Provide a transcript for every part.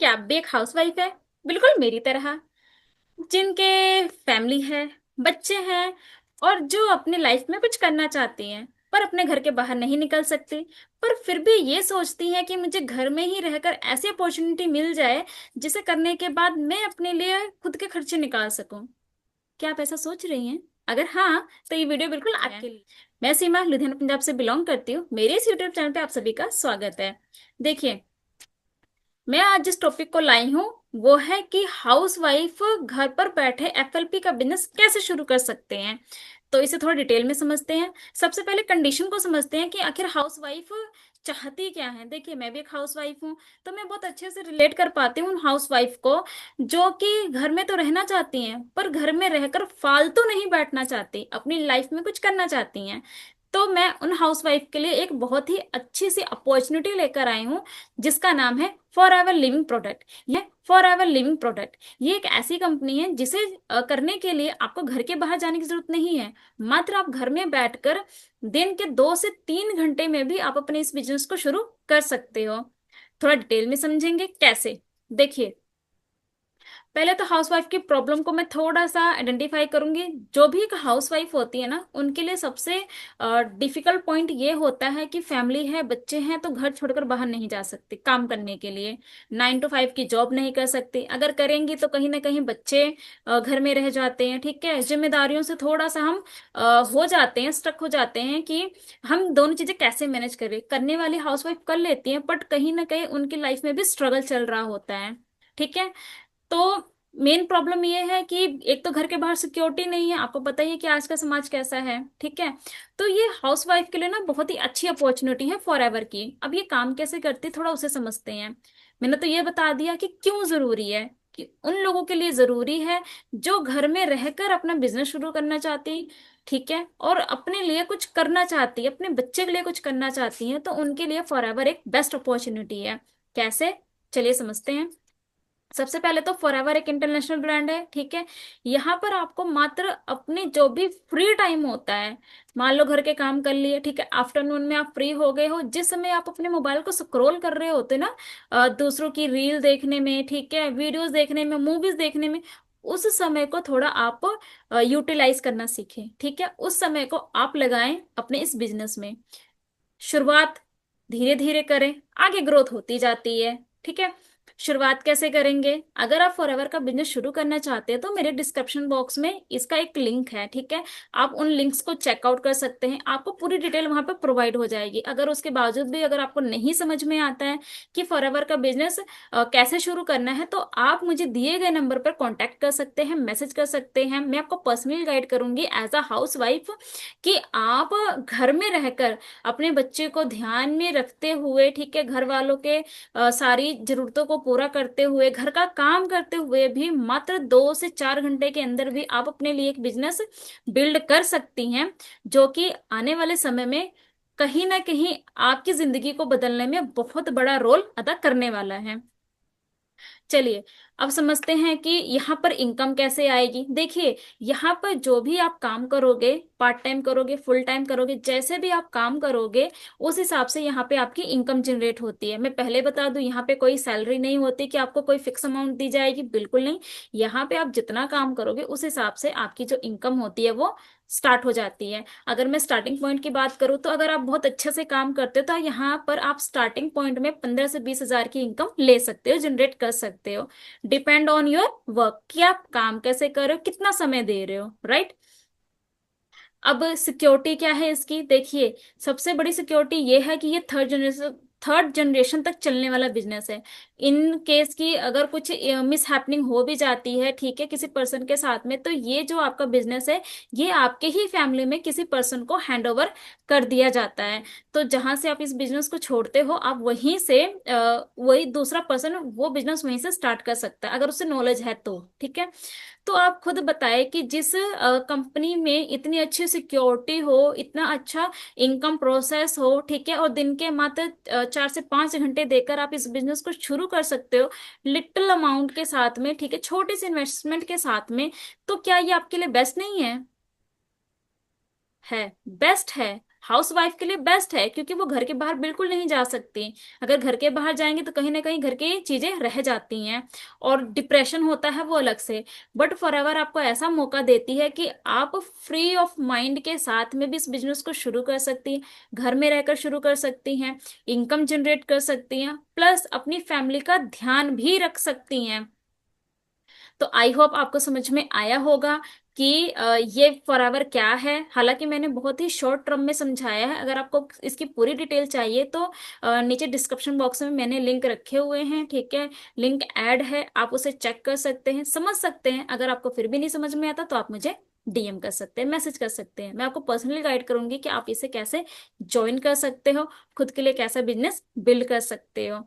क्या आप भी एक हाउसवाइफ है, बिल्कुल मेरी तरह, जिनके फैमिली है, बच्चे हैं, और जो अपने लाइफ में कुछ करना चाहती हैं पर अपने घर के बाहर नहीं निकल सकती, पर फिर भी ये सोचती हैं कि मुझे घर में ही रहकर ऐसी अपॉर्चुनिटी मिल जाए जिसे करने के बाद मैं अपने लिए खुद के खर्चे निकाल सकूं। क्या आप ऐसा सोच रही हैं? अगर हाँ, तो ये वीडियो बिल्कुल आपके लिए। मैं सीमा लुधियाना पंजाब से बिलोंग करती हूँ। मेरे इस यूट्यूब चैनल पे आप सभी का स्वागत है। देखिए, मैं आज जिस टॉपिक को लाई हूँ वो है कि हाउसवाइफ घर पर बैठे एफएलपी का बिजनेस कैसे शुरू कर सकते हैं। तो इसे थोड़ा डिटेल में समझते हैं। सबसे पहले कंडीशन को समझते हैं कि आखिर हाउसवाइफ चाहती क्या है। देखिए, मैं भी एक हाउसवाइफ हूँ, तो मैं बहुत अच्छे से रिलेट कर पाती हूँ उन हाउसवाइफ को जो कि घर में तो रहना चाहती हैं पर घर में रहकर फालतू नहीं बैठना चाहती, अपनी लाइफ में कुछ करना चाहती हैं। तो मैं उन हाउसवाइफ के लिए एक बहुत ही अच्छी सी अपॉर्चुनिटी लेकर आई हूँ जिसका नाम है फॉर एवर लिविंग प्रोडक्ट। यह फॉर एवर लिविंग प्रोडक्ट ये एक ऐसी कंपनी है जिसे करने के लिए आपको घर के बाहर जाने की जरूरत नहीं है। मात्र आप घर में बैठकर दिन के 2 से 3 घंटे में भी आप अपने इस बिजनेस को शुरू कर सकते हो। थोड़ा डिटेल में समझेंगे कैसे। देखिए, पहले तो हाउसवाइफ की प्रॉब्लम को मैं थोड़ा सा आइडेंटिफाई करूंगी। जो भी एक हाउसवाइफ होती है ना, उनके लिए सबसे डिफिकल्ट पॉइंट ये होता है कि फैमिली है, बच्चे हैं, तो घर छोड़कर बाहर नहीं जा सकती काम करने के लिए। 9 to 5 की जॉब नहीं कर सकती, अगर करेंगी तो कहीं ना कहीं बच्चे घर में रह जाते हैं। ठीक है, जिम्मेदारियों से थोड़ा सा हम हो जाते हैं, स्टक हो जाते हैं कि हम दोनों चीजें कैसे मैनेज करें। करने वाली हाउसवाइफ कर लेती हैं, बट कहीं ना कहीं उनकी लाइफ में भी स्ट्रगल चल रहा होता है। ठीक है, तो मेन प्रॉब्लम ये है कि एक तो घर के बाहर सिक्योरिटी नहीं है, आपको पता ही है कि आज का समाज कैसा है। ठीक है, तो ये हाउसवाइफ के लिए ना बहुत ही अच्छी अपॉर्चुनिटी है फॉर एवर की। अब ये काम कैसे करती है थोड़ा उसे समझते हैं। मैंने तो ये बता दिया कि क्यों जरूरी है, कि उन लोगों के लिए जरूरी है जो घर में रहकर अपना बिजनेस शुरू करना चाहती, ठीक है, और अपने लिए कुछ करना चाहती है, अपने बच्चे के लिए कुछ करना चाहती है, तो उनके लिए फॉर एवर एक बेस्ट अपॉर्चुनिटी है। कैसे, चलिए समझते हैं। सबसे पहले तो फॉरएवर एक इंटरनेशनल ब्रांड है। ठीक है, यहाँ पर आपको मात्र अपने जो भी फ्री टाइम होता है, मान लो घर के काम कर लिए, ठीक है, आफ्टरनून में आप फ्री हो गए हो, जिस समय आप अपने मोबाइल को स्क्रॉल कर रहे होते ना, दूसरों की रील देखने में, ठीक है, वीडियोस देखने में, मूवीज देखने में, उस समय को थोड़ा आप यूटिलाइज करना सीखें। ठीक है, उस समय को आप लगाएं अपने इस बिजनेस में। शुरुआत धीरे धीरे करें, आगे ग्रोथ होती जाती है। ठीक है, शुरुआत कैसे करेंगे? अगर आप फॉरएवर का बिजनेस शुरू करना चाहते हैं तो मेरे डिस्क्रिप्शन बॉक्स में इसका एक लिंक है। ठीक है, आप उन लिंक्स को चेकआउट कर सकते हैं, आपको पूरी डिटेल वहां पर प्रोवाइड हो जाएगी। अगर उसके बावजूद भी अगर आपको नहीं समझ में आता है कि फॉरएवर का बिजनेस कैसे शुरू करना है, तो आप मुझे दिए गए नंबर पर कॉन्टेक्ट कर सकते हैं, मैसेज कर सकते हैं। मैं आपको पर्सनली गाइड करूंगी एज अ हाउस वाइफ कि आप घर में रहकर अपने बच्चे को ध्यान में रखते हुए, ठीक है, घर वालों के सारी जरूरतों को पूरा करते हुए, घर का काम करते हुए भी मात्र 2 से 4 घंटे के अंदर भी आप अपने लिए एक बिजनेस बिल्ड कर सकती हैं, जो कि आने वाले समय में कहीं ना कहीं आपकी जिंदगी को बदलने में बहुत बड़ा रोल अदा करने वाला है। चलिए, अब समझते हैं कि यहाँ पर इनकम कैसे आएगी। देखिए, यहाँ पर जो भी आप काम करोगे, पार्ट टाइम करोगे, फुल टाइम करोगे, जैसे भी आप काम करोगे, उस हिसाब से यहाँ पे आपकी इनकम जनरेट होती है। मैं पहले बता दूं, यहाँ पे कोई सैलरी नहीं होती कि आपको कोई फिक्स अमाउंट दी जाएगी, बिल्कुल नहीं। यहाँ पे आप जितना काम करोगे उस हिसाब से आपकी जो इनकम होती है वो स्टार्ट हो जाती है। अगर मैं स्टार्टिंग पॉइंट की बात करूँ, तो अगर आप बहुत अच्छे से काम करते हो तो यहाँ पर आप स्टार्टिंग पॉइंट में 15 से 20 हजार की इनकम ले सकते हो, जनरेट कर सकते हो। डिपेंड ऑन योर वर्क कि आप काम कैसे कर रहे हो, कितना समय दे रहे हो, राइट। अब सिक्योरिटी क्या है इसकी? देखिए, सबसे बड़ी सिक्योरिटी ये है कि ये थर्ड जनरेशन तक चलने वाला बिजनेस है। इन केस की अगर कुछ मिस हैपनिंग हो भी जाती है, ठीक है, किसी पर्सन के साथ में, तो ये जो आपका बिजनेस है ये आपके ही फैमिली में किसी पर्सन को हैंड ओवर कर दिया जाता है। तो जहां से आप इस बिजनेस को छोड़ते हो, आप वहीं से वही दूसरा पर्सन वो बिजनेस वहीं से स्टार्ट कर सकता है, अगर उसे नॉलेज है तो। ठीक है, तो आप खुद बताएं कि जिस कंपनी में इतनी अच्छी सिक्योरिटी हो, इतना अच्छा इनकम प्रोसेस हो, ठीक है, और दिन के मात्र 4 से 5 घंटे देकर आप इस बिजनेस को शुरू कर सकते हो लिटिल अमाउंट के साथ में, ठीक है, छोटे से इन्वेस्टमेंट के साथ में, तो क्या ये आपके लिए बेस्ट नहीं है? है, बेस्ट है। हाउस वाइफ के लिए बेस्ट है, क्योंकि वो घर के बाहर बिल्कुल नहीं जा सकती। अगर घर के बाहर जाएंगे तो कहीं ना कहीं घर की चीजें रह जाती हैं, और डिप्रेशन होता है वो अलग से। बट फॉरएवर आपको ऐसा मौका देती है कि आप फ्री ऑफ माइंड के साथ में भी इस बिजनेस को शुरू कर सकती हैं, घर में रहकर शुरू कर सकती हैं, इनकम जनरेट कर सकती हैं, प्लस अपनी फैमिली का ध्यान भी रख सकती हैं। तो आई होप आपको समझ में आया होगा कि ये फॉरएवर क्या है। हालांकि मैंने बहुत ही शॉर्ट टर्म में समझाया है। अगर आपको इसकी पूरी डिटेल चाहिए तो नीचे डिस्क्रिप्शन बॉक्स में मैंने लिंक रखे हुए हैं, ठीक है। लिंक ऐड है, आप उसे चेक कर सकते हैं, समझ सकते हैं। अगर आपको फिर भी नहीं समझ में आता तो आप मुझे डीएम कर सकते हैं, मैसेज कर सकते हैं। मैं आपको पर्सनली गाइड करूंगी कि आप इसे कैसे ज्वाइन कर सकते हो, खुद के लिए कैसा बिजनेस बिल्ड कर सकते हो।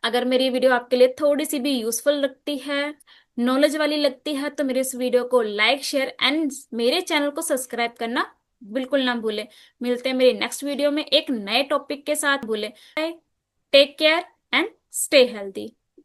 अगर मेरी वीडियो आपके लिए थोड़ी सी भी यूजफुल लगती है, नॉलेज वाली लगती है, तो मेरे इस वीडियो को लाइक शेयर एंड मेरे चैनल को सब्सक्राइब करना बिल्कुल ना भूले। मिलते हैं मेरी नेक्स्ट वीडियो में एक नए टॉपिक के साथ। भूले, take care and stay healthy.